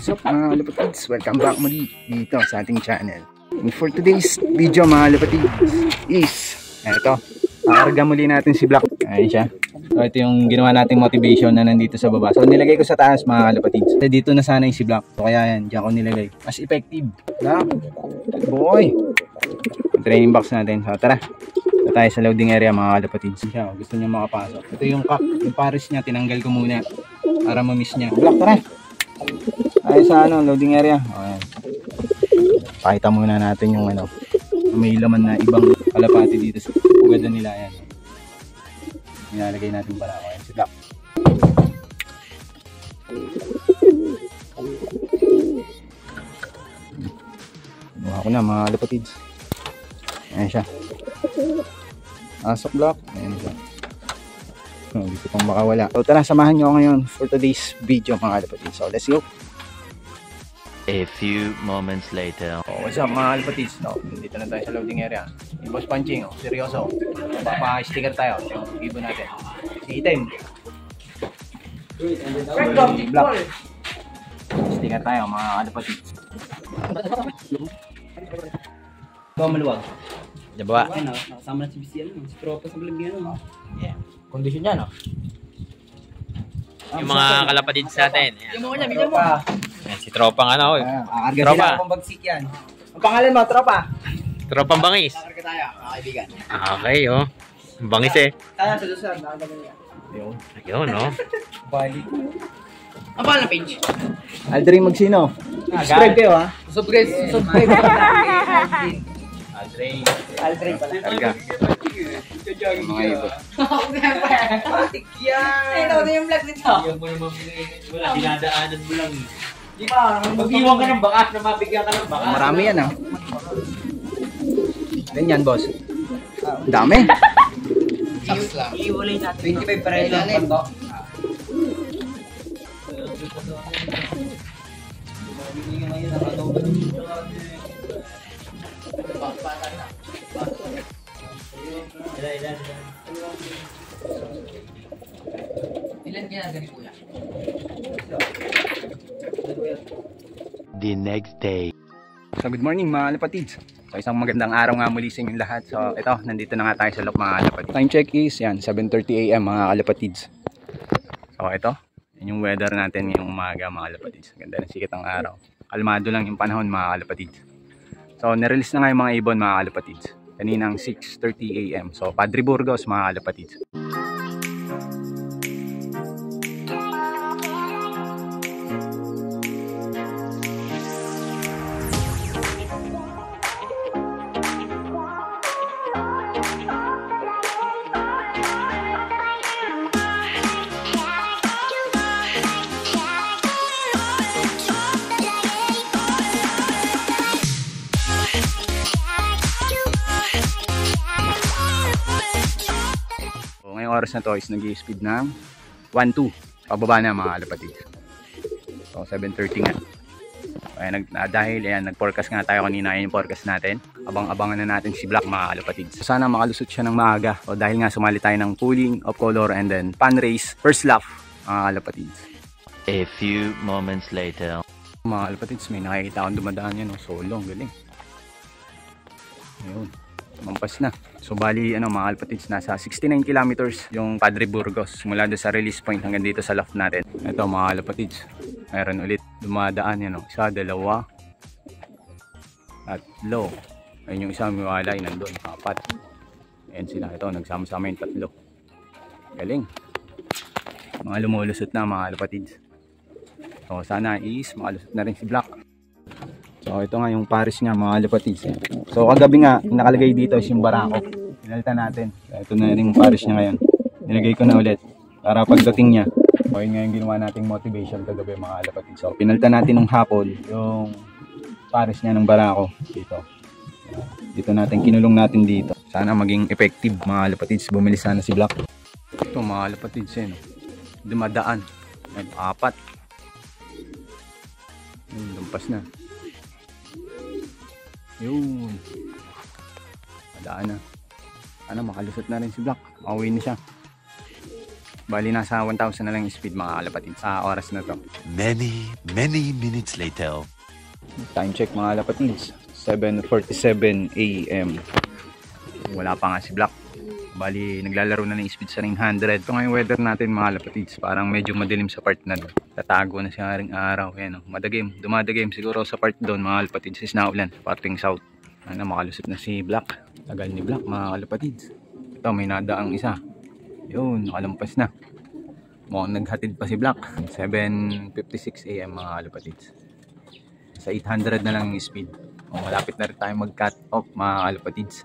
What's up mga kalapatids? Welcome back muli dito sa ating channel. And for today's video mga kalapatids is ito, kakarga muli natin si Black. Ayan siya. So ito yung ginawa nating motivation na nandito sa baba. So nilagay ko sa taas mga kalapatids. So, dito na sana yung si Black. So kaya yan, diyan ko nilagay. Mas effective. Black, good boy. Yung training box natin. So tara. Ito tayo sa loading area mga kalapatids. Siya, gusto niya makapasok. Ito yung cup, yung pares niya, tinanggal ko muna para ma-miss niya. Black, tara. Ay sa loading area. Okay. Pakita muna natin yung may laman na ibang kalapati dito sa ugadan nila. Yan. Nilalagay natin para ako. Ayan si Black. Buha ko na mga kalapatids. Ayan siya. Asok Black. Ayan siya. Gusto kong makawala. So tara, samahan nyo ngayon for today's video mga kalapatids. So let's go. A few moments later. Oh, what's up mga kalapatids? No, dito na tayo sa loading area. Yung boss punching, seryoso. Papa-sticker tayo. Yung ibon natin. Si Item. Si Black. Sticker tayo mga kalapatids. Ito maluwag. Diba? Nakasama na si BC si tropa sa Blagyan. Yeah. Kondisyon niya, no? Yung mga kalapatids natin. Bigyan mo niya, bigyan mo. Yan, si tropang Akarga Tropa. sila akong bagsik yan. Ang pangalan mo, tropa? Tropang bangis. Akarga tayo, mga kaibigan. Okay, oh. Bangis eh. Tayo sa susunod, nakagawa niya. Ayun. Ayun, oh. Bali. Ang pangalan page? Aldrin Magsino. Subscribe kayo, ha? Subscribe. Aldrin pala. Karga. Mga ibon. Patik yan! Ito na yung vlog nito. Wala, dinadaanan mo lang. Di ba? Mag-iwan ka ng bakas na mabigyan ka ng bakas. Marami yan, ha? Ganyan, boss. Dami. Iiwalay natin. 25 pa rin lang to. Ilan ginagawa kuya? The next day. So good morning mga kalapatids. So isang magandang araw nga muli sa inyong lahat. So ito, nandito na nga tayo sa loob mga kalapatids. Time check is yan, 7:30 AM mga kalapatids. So ito, yun yung weather natin ngayong umaga mga kalapatids. Ganda ng sikat ng araw. Kalmado lang yung panahon mga kalapatids. So nirelease na nga yung mga ibon mga kalapatids. Kaninang 6:30 AM. So Padre Burgos mga kalapatids. Oras na to is nag-i-speed ng 1-2 pababa na mga kalapatids. So 7:30 nga. Ayan, dahil ayan, nag-forecast nga tayo kanina. Ayan yung forecast natin. Abang-abangan na natin si Black mga kalapatids. So, sana makalusot siya ng maaga. So, dahil nga sumali tayo ng pulling of color and then pan race first lap mga kalapatids. A few moments later. Mga kalapatids, may nakikita akong dumadaan yan. Solo, galing. Ayun. Mampas na. So bali mga kalapatids, nasa 69 kilometers yung Padre Burgos mula doon sa release point hanggang dito sa loft natin. Ito mga kalapatids, mayroon ulit dumadaan yan. Isa, dalawa, tatlo. Ayun yung isa miwalay nandun, 4. Ayan sila, ito nagsama-sama yung 3. Galing. Mga lumulusot na mga kalapatids. So sana is makalusot na rin si Black. So ito nga yung pares niya mga kalapatids. So kagabi nga nakalagay dito is yung barako. Pinalitan natin. Ito na rin yung pares niya ngayon. Nilagay ko na ulit para pagdating niya. So yun nga yung ginawa nating motivation kagabi mga kalapatids. So pinalitan natin ng hapon yung pares niya ng barako dito. Dito natin kinulong natin dito. Sana maging effective mga kalapatids. Bumili sana si Black. Ito mga kalapatids eh, no? Dumadaan. Ayan, 4. Lumpas na. Yun. Madaan na. Makalusot na rin si Black. Makauwi na siya. Bali nasa 1,000 na lang yung speed mga kalapatids sa oras na to. Many minutes later. Time check mga kalapatids, 7:47 AM. Wala pa nga si Black. Bali naglalaro na ng speed sa 900. Ito nga yung weather natin mga kalapatids, parang medyo madilim sa part na doon. Tatago na siya ring araw. Ayan, dumadagim siguro sa part doon mga kalapatids is naulan, parting south. Ano, makalusot na si Black. Tagal ni Black mga kalapatids. Ito may nadaang isa. Yun, nakalampas na. Mukhang naghatid pa si Black. 7:56 AM mga kalapatids. Sa 800 na lang yung speed. Malapit na rin tayo mag-cut off mga kalapatids.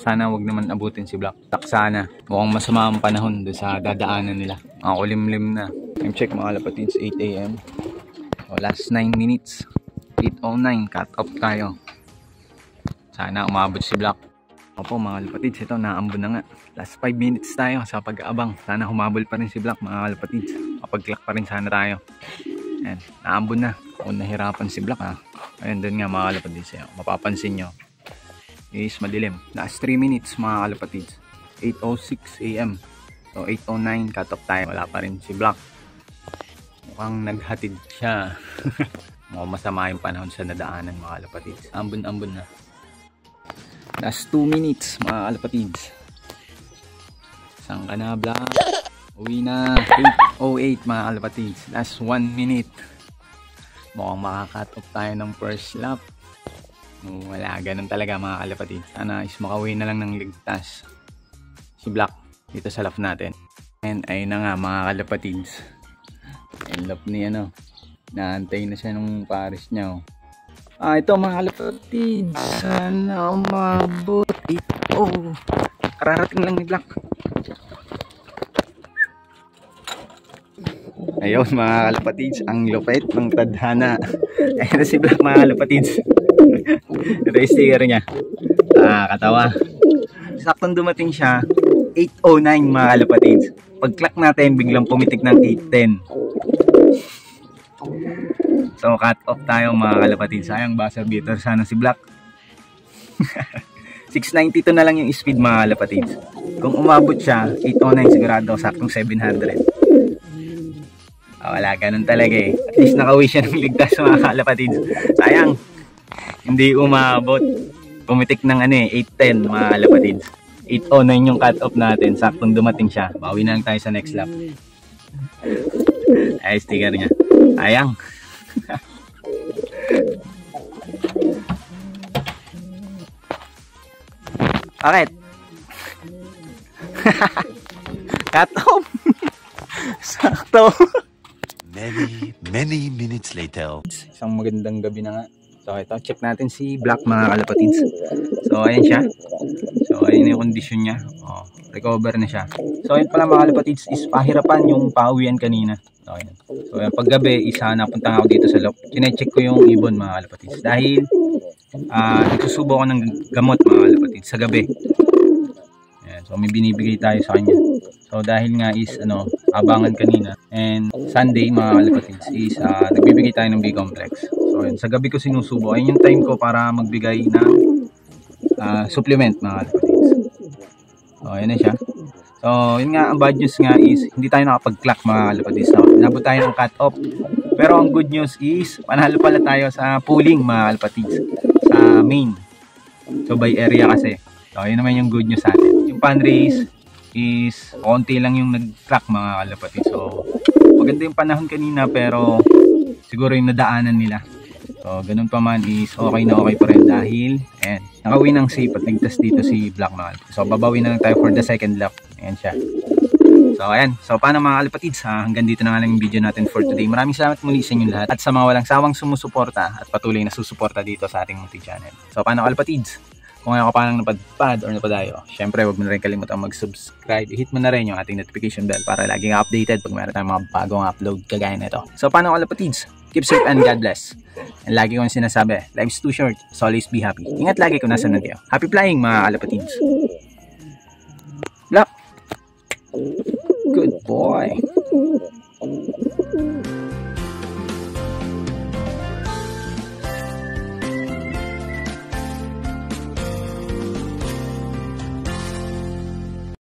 Sana wag naman abutin si Black. Taksana. Mukhang masama ang panahon doon sa dadaanan nila. Mga kulimlim na. Time check mga kalapatids, 8 AM. Last 9 minutes. 8:09. Cut off tayo. Sana umabot si Black. Opo mga kalapatids, ito naambon na nga. Last 5 minutes tayo sa pag-aabang. Sana humabol pa rin si Black mga kalapatids. Kapag-clock pa rin sana tayo. Ayan, naambon na. Kung nahirapan si Black ha. Ayan, doon nga mga kalapatids. Mapapansin nyo is madilim. Last 3 minutes mga kalapatids. 8:06 AM. So 8:09 cut off tayo. Wala pa rin si Black. Mukhang naghatid siya. Mukhang masama yung panahon sa nadaanan mga kalapatids. Ambon na. Last 2 minutes mga kalapatids. Saan ka na Black? Uwi na. 8:08 mga kalapatids. Last 1 minute. Mukhang makakat off tayo ng first lap. Wala, ganun talaga mga kalapatids. Sana is makauwi na lang ng ligtas si Black dito sa lap natin. And ayun na nga mga kalapatids. Yung lap ni ano, naantay na siya nung pares niya. Ito mga kalapatids. Sana umabot. Kararating lang ni Black. Ayun mga kalapatids, ang lupit ng tadhana. Ayun na si Black mga kalapatids. Ito yung sticker niya. Katawa. Saktong dumating siya 8:09 mga kalapatids. Pag-clock natin biglang pumitik ng 8:10. So cut off tayo mga kalapatids. Sayang buzzer beater sana si Black. 692 na lang yung speed mga kalapatids. Kung umabot siya 8:09 sigurado saktong 700. Wala, ganun talaga eh. At least nakauwi siya ng ligtas mga kalapatids. Sayang hindi umabot. Pumitik ng 8:10 mga kalapatids. 8:09 yung cut off natin. Saktong dumating siya. Bawi na lang tayo sa next lap. Ay, sticker niya. Sayang. Bakit? Cut off. Sakto. Many minutes later. Isang magandang gabi na nga. So ito, check natin si Black mga kalapatids. So ayan siya. So ayan yung kondisyon niya. Recover na siya. So ayan pala mga kalapatids is pahirapan yung pauwian kanina. So ayan. So ayan, paggabi isa napunta ako dito sa loob. Kine-check ko yung ibon mga kalapatids. Dahil nagsusubo ako ng gamot mga kalapatids sa gabi. Ayan, so may binibigay tayo sa kanya. So dahil nga is abangan kanina and Sunday mga kalapatids is nagbibigay tayo ng B-complex. So yun, sa gabi ko sinusubo. Ayun yung time ko para magbigay ng supplement mga kalapatids. So ayun na siya. So yun nga, ang bad news nga is hindi tayo nakapag-clock mga kalapatids. So inabot tayo ng cut off. Pero ang good news is panalo pala tayo sa pooling mga kalapatids. Sa main. So by area kasi. So yun naman yung good news sa atin. Yung pan race is konti lang yung nag-clock mga kalapatids. So maganda yung panahon kanina pero siguro yung nadaanan nila. So ganun pa man is okay na okay pa rin dahil nakauwi ng safe at ligtas dito si Black mga kalapatids. So babawi na lang tayo for the second lap. Ayan siya. So ayan, so paano mga kalapatids, hanggang dito na nga lang yung video natin for today. Maraming salamat muli sa inyong lahat at sa mga walang sawang sumusuporta at patuloy na susuporta dito sa ating munting channel. So paano kalapatids, kung ngayon ka pa lang napadpad or napadayo, syempre huwag mo na rin kalimutan mag-subscribe. I-hit mo na rin yung ating notification bell para laging updated pag meron tayong mga bagong upload kagaya na ito. So paano kalapatids, keep safe and God bless. And lagi kong sinasabi, life's too short, so always be happy. Ingat lagi kung nasa nandiyo. Happy flying mga kalapatids. Black. Good boy.